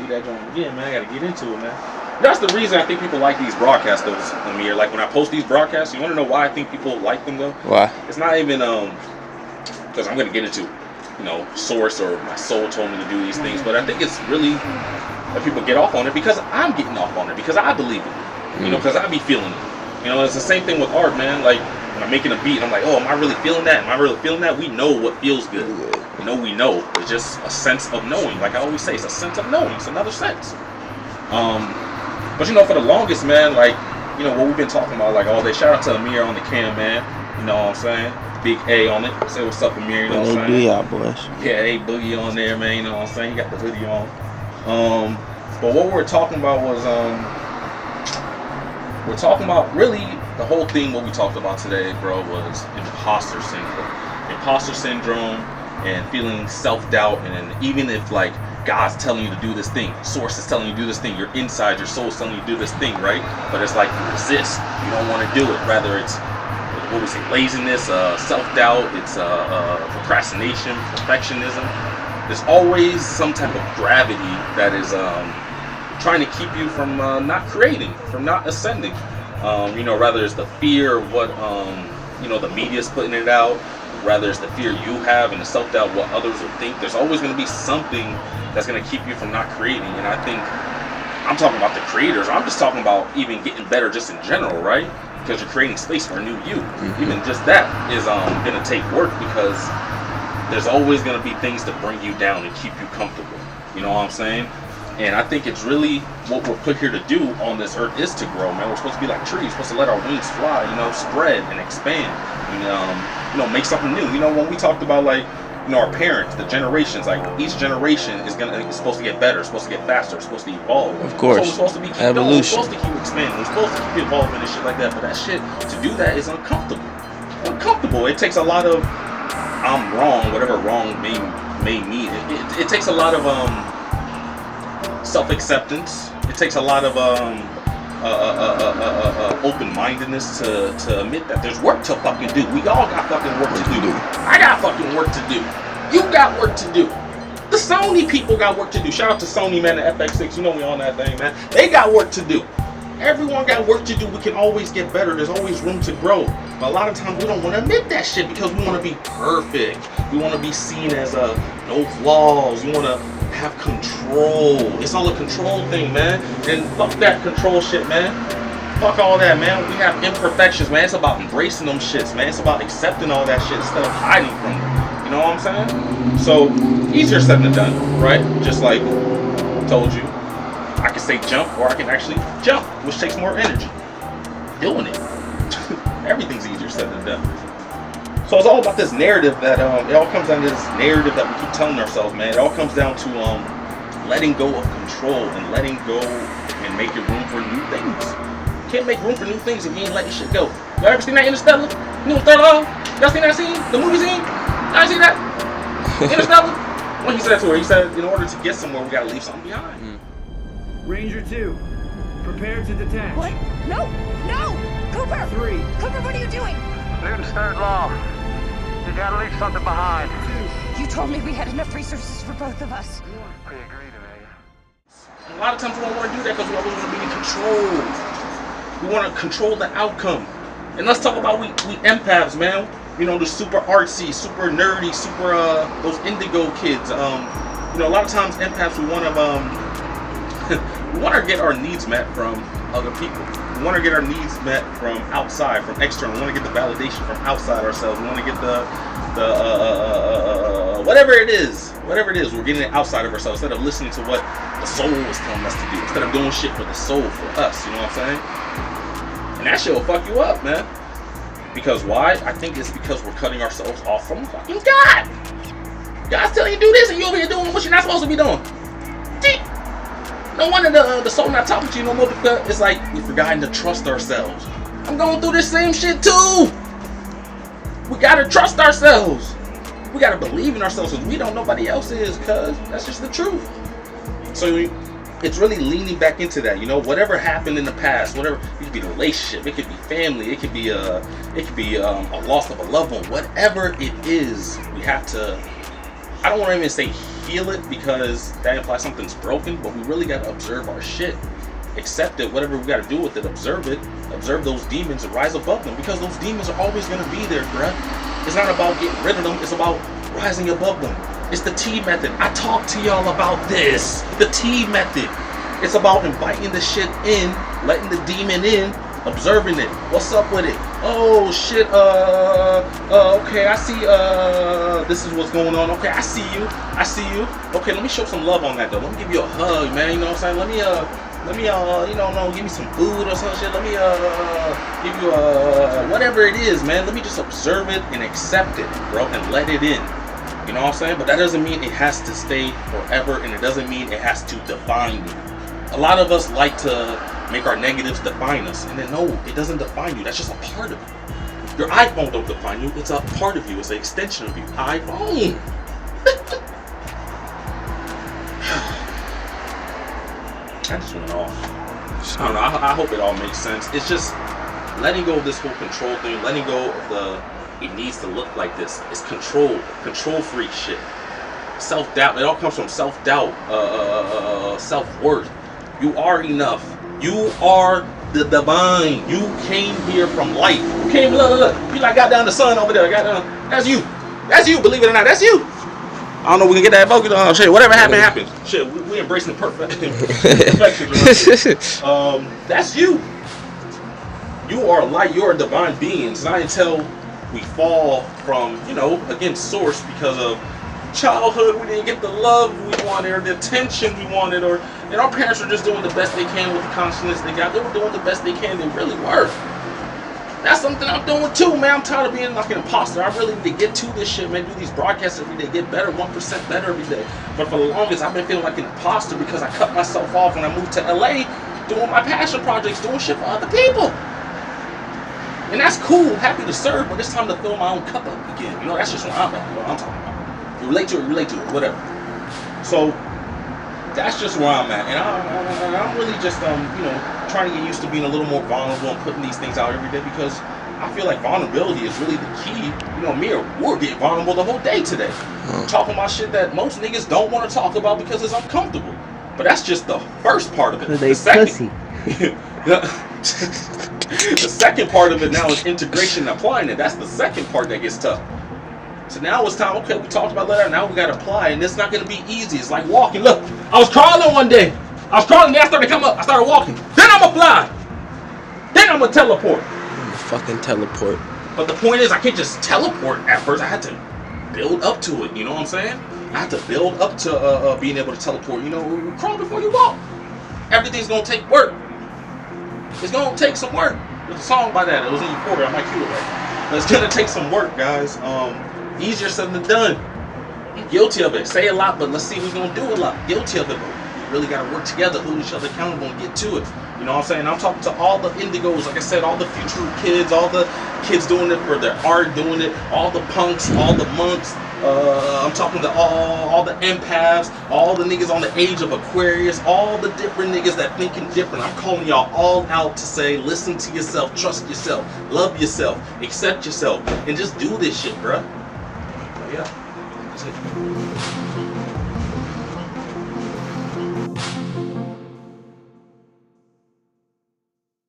that joint again, man. I gotta get into it, man. That's the reason I think people like these broadcasts, though, Amir. Like when I post these broadcasts, you want to know why I think people like them, though? Why? It's not even because I'm gonna get into, source or my soul told me to do these things, but I think it's really that people get off on it because I'm getting off on it because I believe it, because I be feeling it. It's the same thing with art, man. Like when I'm making a beat, I'm like, oh, am I really feeling that? Am I really feeling that? We know what feels good. We know. It's just a sense of knowing. Like I always say, it's a sense of knowing. It's another sense. But for the longest, man, like, what we've been talking about, like all day. Shout out to Amir on the cam, man. You know what I'm saying? Big A on it. Say what's up, Amir. You know what I'm saying? Y'all boys. Yeah, A Boogie on there, man. You know what I'm saying? You got the hoodie on. But what we're talking about was, we're talking about really the whole thing. What we talked about today, bro, was imposter syndrome. Imposter syndrome and feeling self-doubt, and even if like God's telling you to do this thing, source is telling you to do this thing, your inside, your soul is telling you to do this thing, right? But it's like you resist, you don't want to do it. Rather it's, what we say, laziness, self-doubt, it's procrastination, perfectionism. There's always some type of gravity that is trying to keep you from not creating, from not ascending. Rather it's the fear of what the media's putting it out, rather it's the fear you have and the self-doubt what others will think. There's always going to be something that's going to keep you from not creating. And I think I'm talking about the creators. I'm just talking about even getting better just in general, right? Because you're creating space for a new you. Even just that is going to take work, because there's always going to be things to bring you down and keep you comfortable. You know what I'm saying? And I think it's really what we're put here to do on this earth is to grow, man. We're supposed to be like trees, supposed to let our wings fly, spread and expand, and, make something new. When we talked about like, our parents, the generations, like each generation is supposed to get better, supposed to get faster, supposed to evolve. Of course. So we're supposed to be evolution. We're supposed to keep expanding. We're supposed to keep evolving and shit like that. But that shit, to do that is uncomfortable. It takes a lot of I'm wrong, whatever wrong may mean. It takes a lot of self-acceptance. It takes a lot of open-mindedness to admit that there's work to fucking do. We all got fucking work to do. I got fucking work to do. You got work to do. The Sony people got work to do. Shout out to Sony, man, the FX6. We on that thing, man. They got work to do. Everyone got work to do. We can always get better. There's always room to grow. But a lot of times we don't want to admit that shit because we want to be perfect. We want to be seen as no flaws. We want to have control. It's all a control thing, man. And fuck that control shit, man. Fuck all that, man. We have imperfections, man. It's about embracing them shits, man. It's about accepting all that shit instead of hiding from them. You know what I'm saying? So, easier said than done, right? Just like I told you, I can say jump or I can actually jump, which takes more energy. Doing it. Everything's easier said than done. So it's all about this narrative that it all comes down to this narrative that we keep telling ourselves, man. It all comes down to letting go of control and letting go and making room for new things. You can't make room for new things if you ain't letting shit go. Y'all ever seen that Interstellar? Interstellar? Y'all seen that scene? The movie scene? Y'all seen that? Interstellar? When he said that to her, he said, in order to get somewhere, we gotta leave something behind. Ranger 2, prepare to detach. What? No! No! Cooper! 3. Cooper, what are you doing? Newton's third law. You gotta leave something behind. You told me we had enough resources for both of us. We agreed, Amelia. A lot of times we don't want to do that because we always want to be in control. We want to control the outcome. And let's talk about we empaths, man. The super artsy, super nerdy, super those indigo kids. A lot of times empaths we want to get our needs met from other people. We want to get our needs met from outside, from external. We want to get the validation from outside ourselves. We want to get the whatever it is, we're getting it outside of ourselves instead of listening to what the soul is telling us to do. Instead of doing shit for the soul, for us. You know what I'm saying? And that shit will fuck you up, man. Because why? I think it's because we're cutting ourselves off from fucking God. God's telling you to do this and you're over here doing what you're not supposed to be doing. See? No wonder the soul not talking to you no more, because it's like we've forgotten to trust ourselves. I'm going through this same shit too. We gotta trust ourselves. We gotta believe in ourselves because we don't know nobody else is, cuz that's just the truth. So it's really leaning back into that, whatever happened in the past, whatever, it could be a relationship, it could be family, it could be a loss of a loved one, whatever it is, we have to, I don't want to even say feel it because that implies something's broken, but we really gotta observe our shit. Accept it, whatever we gotta do with it, observe it, observe those demons and rise above them, because those demons are always gonna be there, bruh. It's not about getting rid of them, it's about rising above them. It's the T method. I talked to y'all about this. The T method. It's about inviting the shit in, letting the demon in, observing it. What's up with it? Oh shit, okay, I see, this is what's going on. Okay, I see you. Okay, let me show some love on that though. Let me give you a hug, man, you know what I'm saying? Let me give me some food or some shit. Let me, give you, whatever it is, man. Let me just observe it and accept it, bro, and let it in. You know what I'm saying? But that doesn't mean it has to stay forever, and it doesn't mean it has to define you. A lot of us like to make our negatives define us, and then no, it doesn't define you. That's just a part of you. Your iPhone don't define you. It's a part of you. It's an extension of you. iPhone. I just went off. I don't know. I hope it all makes sense. It's just letting go of this whole control thing. Letting go of the it needs to look like this. It's control freak shit. Self-doubt. It all comes from self-doubt, self-worth. You are enough. You are the divine. You came here from light. You came, look. You like got down the sun over there. Got down. That's you. That's you. Believe it or not, that's you. I don't know. We can get that focus on. Shit, whatever happened. Shit, we embracing the perfection. That's you. You are light. You are a divine being. It's not until we fall from, against source because of childhood, we didn't get the love we wanted or the attention we wanted, and our parents were just doing the best they can with the consciousness they got. They were doing the best they can. They really were. That's something I'm doing too, man. I'm tired of being like an imposter. I really need to get to this shit, man. Do these broadcasts every day, get better, 1% better every day. But for the longest, I've been feeling like an imposter because I cut myself off when I moved to LA, doing my passion projects, doing shit for other people. And that's cool, happy to serve, but it's time to fill my own cup up again. That's just what I'm at. What I'm talking about. You relate to it, whatever. So that's just where I'm at, and I'm really just trying to get used to being a little more vulnerable and putting these things out every day, because I feel like vulnerability is really the key. Me or we're getting vulnerable the whole day today, talking about shit that most niggas don't want to talk about because it's uncomfortable. But that's just the first part of it. They pussy. The second part of it now is integration and applying it. That's the second part that gets tough. So now it's time, okay, we talked about that, now we got to apply, and it's not going to be easy. It's like walking. Look, I was crawling one day. I was crawling, then I started to come up. I started walking. Then I'm going to fly. Then I'm going to teleport. Fucking teleport. But the point is, I can't just teleport at first. I had to build up to it, you know what I'm saying? I had to build up to being able to teleport. Crawl before you walk. Everything's going to take work. It's going to take some work. There's a song by that. It was in Imposter. I might cue it right. But it's going to take some work, guys. Easier said than done. I'm guilty of it. Say a lot, but let's see who's going to do a lot. Guilty of it, but we really got to work together, hold each other accountable, and get to it. You know what I'm saying? I'm talking to all the indigos, like I said, all the future kids, all the kids doing it for their art, doing it, all the punks, all the monks. I'm talking to all the empaths, all the niggas on the age of Aquarius, all the different niggas that thinking different. I'm calling y'all all out to say, listen to yourself, trust yourself, love yourself, accept yourself, and just do this shit, bruh. Yeah, that's it.